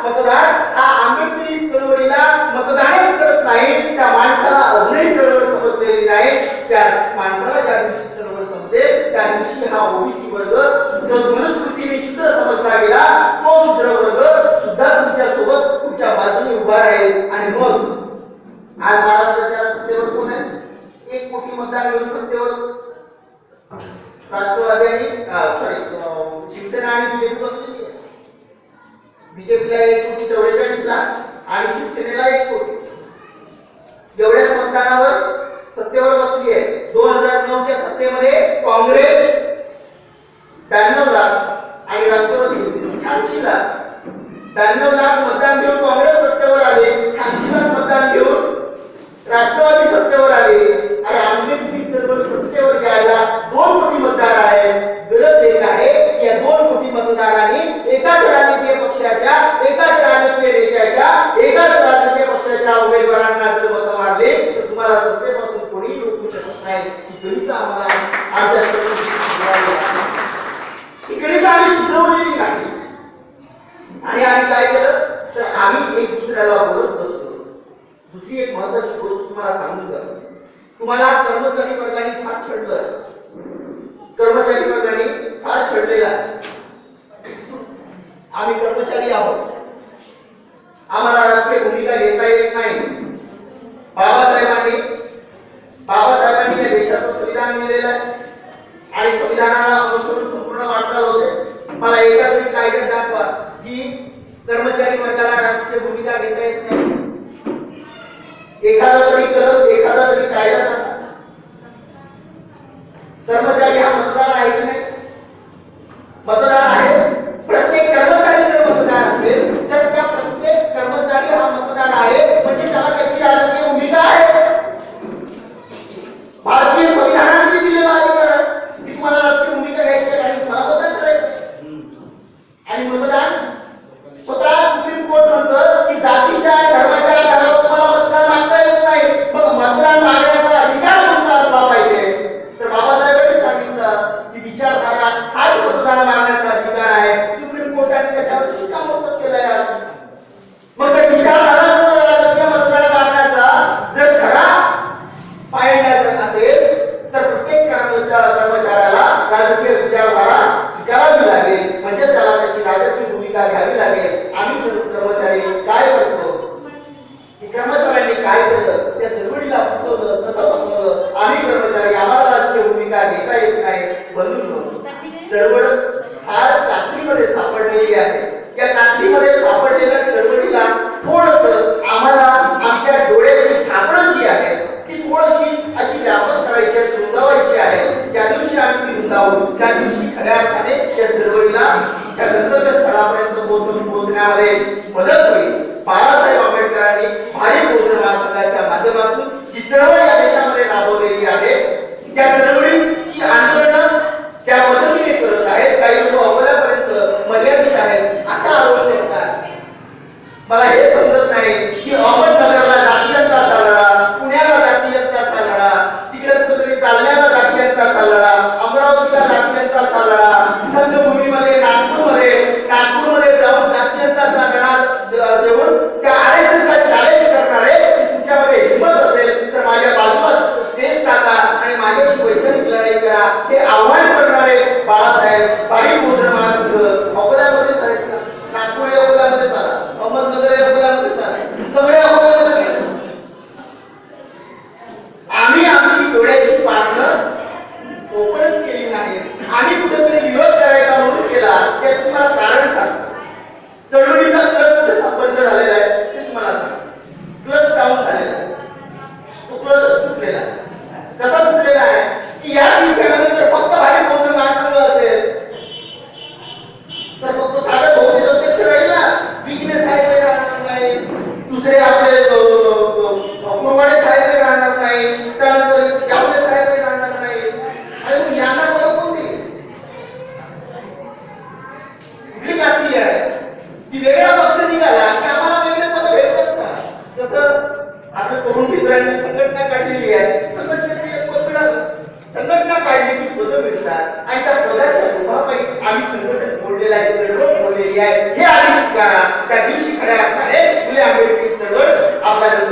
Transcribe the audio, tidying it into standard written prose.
मतदार हा आंबेडकरी चळवळीला मतदानच करत नाही, त्या माणसाला अजूनही चळवळ समजलेली नाही. त्या माणसाला ज्या दिवशी चळवळ समजते त्या दिवशी हा ओबीसी वर्ग जो मनुस्मृतीने शूद्र समजला गेला तो शूद्र वर्ग सुद्धा तुमच्या सोबत तुमच्या बाजूने उभा राहील. आणि मग आज महाराष्ट्राच्या सत्तेवर कोण आहे? 1 कोटी मतदार घेऊन सत्तेवर राष्ट्रवादी आणि शिवसेना आणि बीजेपी बसलेली आहे. बीजेपीला 1,44,00,000 लाख आणि शिवसेनेला 1 कोटी एवढ्याच मतदानावर सत्तेवर बसली आहे. 2009च्या सत्तेमध्ये काँग्रेस 92 लाख आणि राष्ट्रवादी 86 लाख. 92 लाख मतदान घेऊन काँग्रेस सत्तेवर आले, 86 लाख मतदान घेऊन राष्ट्रवादी सत्तेवर आले. आणि आंबेडकरी चळवळ सत्तेवर यायला 2 कोटी मतदार आहेत. गरज एक आहे की या 2 कोटी मतदारांनी एकाच राजकीय पक्षाच्या, एकाच राजकीय नेत्याच्या, एकाच राजकीय पक्षाच्या उमेदवारांना जर मत मारले तर तुम्हाला सत्तेपासून कोणीही रोखू शकत नाही. ही गणित आम्हाला आमच्या ही गणित आम्ही सुधारवलेली नाही. आणि आम्ही काय केलं तर आम्ही एक दुसऱ्याला बोलत बसलो. दुसरी एक महत्वाची गोष्ट तुम्हाला सांगून जातो. तुम्हाला कर्मचारी वर्गाने फार छळलं, कर्मचारी वर्गाने फार छळलेला. आम्ही कर्मचारी आहोत, आम्हाला राजकीय भूमिका घेता येत नाही. बाबासाहेबांनी या देशाचं संविधान लिहिलेलं आहे आणि संविधानाला अनुसरून संपूर्ण वाटचाल होते. मला एका तरी कायद्यात दाखवा की कर्मचारी वर्गाला राजकीय भूमिका घेता येत नाही. एखादा तरी कलम, एखादा तरी कायदा सांगा. कर्मचारी हा मतदार आहे की नाही? मतदार आहे. प्रत्येक कर्मचारी जर मतदार असेल तर त्या प्रत्येक कर्मचारी हा मतदार आहे म्हणजे त्याला त्याची राजकीय भूमिका आहे. भारतीय संविधानाने जी दिलेला अधिकार आहे की तुम्हाला राजकीय भूमिका घ्यायची आहे आणि तुम्हाला मतदान करायचं. आणि मतदान स्वतः सुप्रीम कोर्ट म्हणतं की जातीच्या आणि धर्माच्या आधारावर तुम्हाला मतदान मागता येत नाही. मग मतदान मागण्याचा अधिकार कोणता असला पाहिजे? तर बाबासाहेबांनी सांगितलं की विचारधारा हाच मतदान मागण्याचा अधिकार आहे. सुप्रीम कोर्टाने त्याच्यावर शिक्कामोर्तब केलंय. मग जर विचारधारा राजकीय मतदान मागण्याचा जर खरा पायंडा जर असेल तर प्रत्येक कर्मचाऱ्याला राजकीय विचारधारा स्वीकारावी लागेल, म्हणजे त्याला त्याची राजकीय भूमिका घ्यावी लागेल. आम्ही कर्मचारी काय करतो की कर्मचाऱ्यांनी काय केलं त्या चळवळीला फसवलं, कसं फसवलं. आम्ही कर्मचारी, आम्हाला राजकीय भूमिका घेता येत नाही. बंधूंनो, चळवळ फार कात्रीमध्ये सापडलेली आहे. या कात्रीमध्ये सापडलेल्या चळवळीला थोडंसं आम्हाला आमच्या डोळ्याची झापडं जी आहे ती थोडीशी अशी व्यापक करायची आहे, रुंदावायची आहे. ज्या दिवशी आम्ही ती रुंदावू त्या दिवशी खऱ्या अर्थाने त्या चळवळीला तिच्या गंतव्यस्थळापर्यंत पोहोचण्यामध्ये मदत होईल. बाळासाहेब आंबेडकरांनी भारी बहुजन महासंघाच्या माध्यमातून जी चळवळ या देशामध्ये राबवलेली आहे त्या चळवळीची आंदोलनं त्या पद्धतीने करत आहेत. काही लोक अकोल्यापर्यंत मर्यादित आहेत असा आरोप करतात. मला हे समजत नाही की अहमदनगरला जातीयताचा लढा, पुण्याला जातीयताचा लढा, तिकडे कुठेतरी जालन्याला जातीयताचा लढा, अमरावतीला जातीयताचा लढा, संघभूमीमध्ये नागपूरमध्ये जाऊन जातीयताचा लढा देऊन त्या आरएसएसला चॅलेंज करणारे की तुमच्यामध्ये हिंमत असेल तर माझ्या बाजूला स्टेज टाका आणि माझ्याशी वैचारिक लढाई करा हे आव्हान करणारे बाळासाहेब भारी बहुजन महासंघ अकोल्यामध्येच आहेत का? नागपूर या अकोल्यामध्येच आला, अहमदनगर या अकोल्यामध्येच आला, सगळे अकोल्यामध्ये. आम्ही आमची डोळ्याची पारणं ओपनच केली नाही. आम्ही कुठेतरी विरोध करायचा म्हणून केला. त्याचं तुम्हाला कारण सांगतो. चळवळीचा क्लच कसा बंद झालेला आहे ते तुम्हाला सांगतो. क्लच डाऊन झालेला आहे. तो क्लच तुटलेला आहे. कसा तुटलेला आहे की या दिवसामध्ये जर फक्त भारी बहुजन महासंघ असेल तर फक्त साधं बहुजन अध्यक्ष राहील ना, बिजनेस साहेब राहणार नाही, दुसरे आपले कुरवाडे साहेब राहणार नाही, त्यानंतर यावले साहेब राहणार नाही. आणि मग यांना परत कोणती कुठली कात्री आहे की वेगळा पक्ष निघाला की आम्हाला वेगळे पद भेटतात का? तसं आपल्या तरुण मित्रांनी संघटना काढलेली आहे. संघटनेची एक पद मिळालं, संघटना काढली की पदं मिळतात आणि त्या पदाच्या लोभापायी आम्ही संघटन फोडलेलं आहे, चळवळ फोडलेली आहे हे आधी स्वीकारा. त्या दिवशी आंबेडकर